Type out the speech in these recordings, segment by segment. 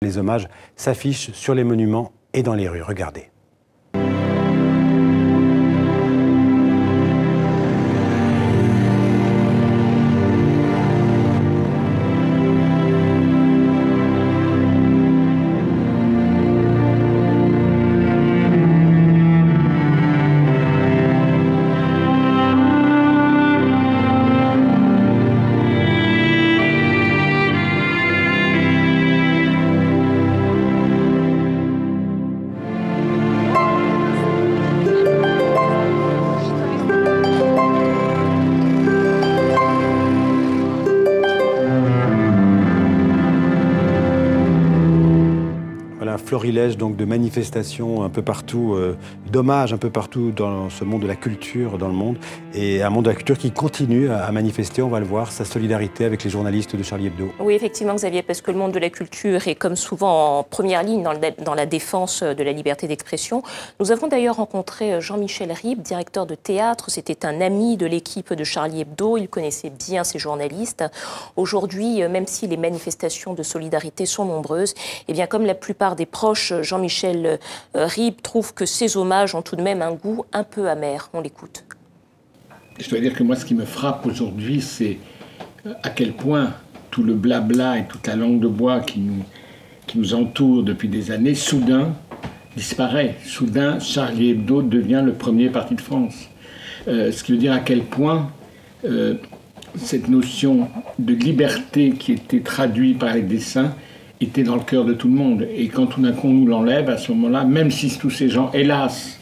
Les hommages s'affichent sur les monuments et dans les rues. Regardez. Un florilège donc de manifestations un peu partout, d'hommages un peu partout dans ce monde de la culture dans le monde, et un monde de la culture qui continue à manifester, on va le voir, sa solidarité avec les journalistes de Charlie Hebdo. Oui, effectivement, Xavier, parce que le monde de la culture est comme souvent en première ligne dans la défense de la liberté d'expression. Nous avons d'ailleurs rencontré Jean-Michel Ribes, directeur de théâtre. C'était un ami de l'équipe de Charlie Hebdo. Il connaissait bien ces journalistes. Aujourd'hui, même si les manifestations de solidarité sont nombreuses, eh bien, comme la plupart des proches, Jean-Michel Ribes trouve que ces hommages ont tout de même un goût un peu amer. On l'écoute. Je dois dire que moi, ce qui me frappe aujourd'hui, c'est à quel point tout le blabla et toute la langue de bois qui nous entoure depuis des années, soudain, disparaît. Soudain, Charlie Hebdo devient le premier parti de France. Ce qui veut dire à quel point cette notion de liberté qui était traduite par les dessins était dans le cœur de tout le monde. Et quand tout d'un coup on nous l'enlève, à ce moment-là, même si tous ces gens, hélas,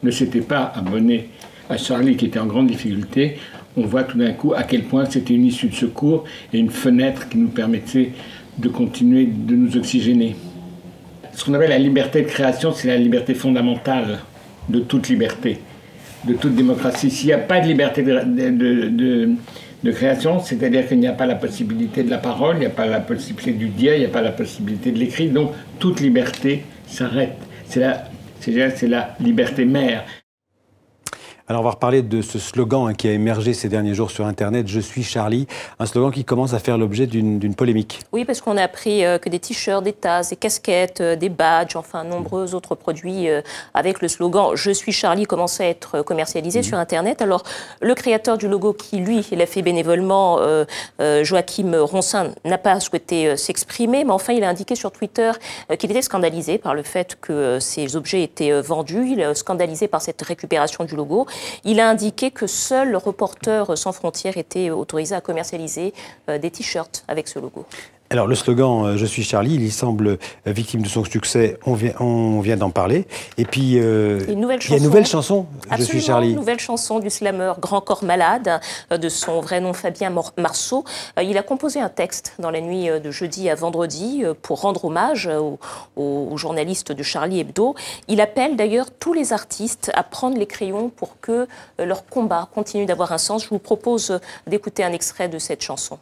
ne s'étaient pas abonnés à Charlie qui était en grande difficulté, on voit tout d'un coup à quel point c'était une issue de secours et une fenêtre qui nous permettait de continuer de nous oxygéner. Ce qu'on appelle la liberté de création, c'est la liberté fondamentale de toute liberté, de toute démocratie. S'il n'y a pas de liberté de création, c'est-à-dire qu'il n'y a pas la possibilité de la parole, il n'y a pas la possibilité du dire, il n'y a pas la possibilité de l'écrit, donc toute liberté s'arrête. C'est la liberté mère. Alors on va reparler de ce slogan qui a émergé ces derniers jours sur Internet, « Je suis Charlie », un slogan qui commence à faire l'objet d'une polémique. Oui, parce qu'on a appris que des t-shirts, des tasses, des casquettes, des badges, enfin nombreux autres produits avec le slogan « Je suis Charlie » commençaient à être commercialisés sur Internet. Alors le créateur du logo qui, lui, l'a fait bénévolement, Joachim Ronsin, n'a pas souhaité s'exprimer, mais enfin il a indiqué sur Twitter qu'il était scandalisé par le fait que ces objets étaient vendus, il est scandalisé par cette récupération du logo. Il a indiqué que seul Reporters sans frontières était autorisé à commercialiser des t-shirts avec ce logo. Alors le slogan « Je suis Charlie », il semble victime de son succès, on vient d'en parler. Et puis il y a une nouvelle chanson, « Je suis Charlie ». Une nouvelle chanson du slammer Grand Corps Malade, de son vrai nom Fabien Marceau. Il a composé un texte dans la nuit de jeudi à vendredi pour rendre hommage aux journalistes de Charlie Hebdo. Il appelle d'ailleurs tous les artistes à prendre les crayons pour que leur combat continue d'avoir un sens. Je vous propose d'écouter un extrait de cette chanson.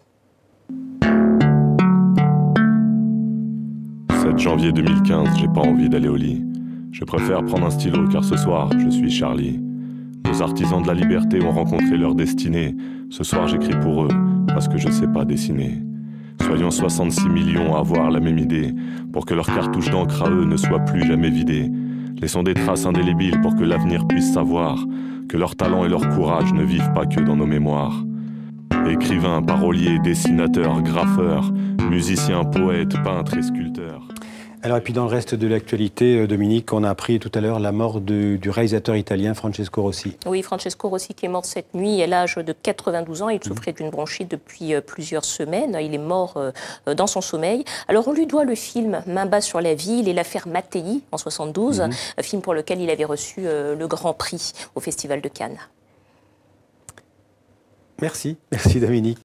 7 janvier 2015, j'ai pas envie d'aller au lit. Je préfère prendre un stylo car ce soir, je suis Charlie. Nos artisans de la liberté ont rencontré leur destinée. Ce soir, j'écris pour eux parce que je sais pas dessiner. Soyons 66 millions à avoir la même idée pour que leur cartouche d'encre à eux ne soit plus jamais vidée. Laissons des traces indélébiles pour que l'avenir puisse savoir que leur talent et leur courage ne vivent pas que dans nos mémoires. Écrivains, paroliers, dessinateurs, graffeurs, musiciens, poètes, peintres et sculpteurs. Alors et puis dans le reste de l'actualité, Dominique, on a appris tout à l'heure la mort du réalisateur italien Francesco Rossi. Oui, Francesco Rossi qui est mort cette nuit à l'âge de 92 ans. Il souffrait d'une bronchite depuis plusieurs semaines. Il est mort dans son sommeil. Alors on lui doit le film Main basse sur la ville et l'affaire Mattei en 72, un film pour lequel il avait reçu le Grand Prix au Festival de Cannes. Merci Dominique.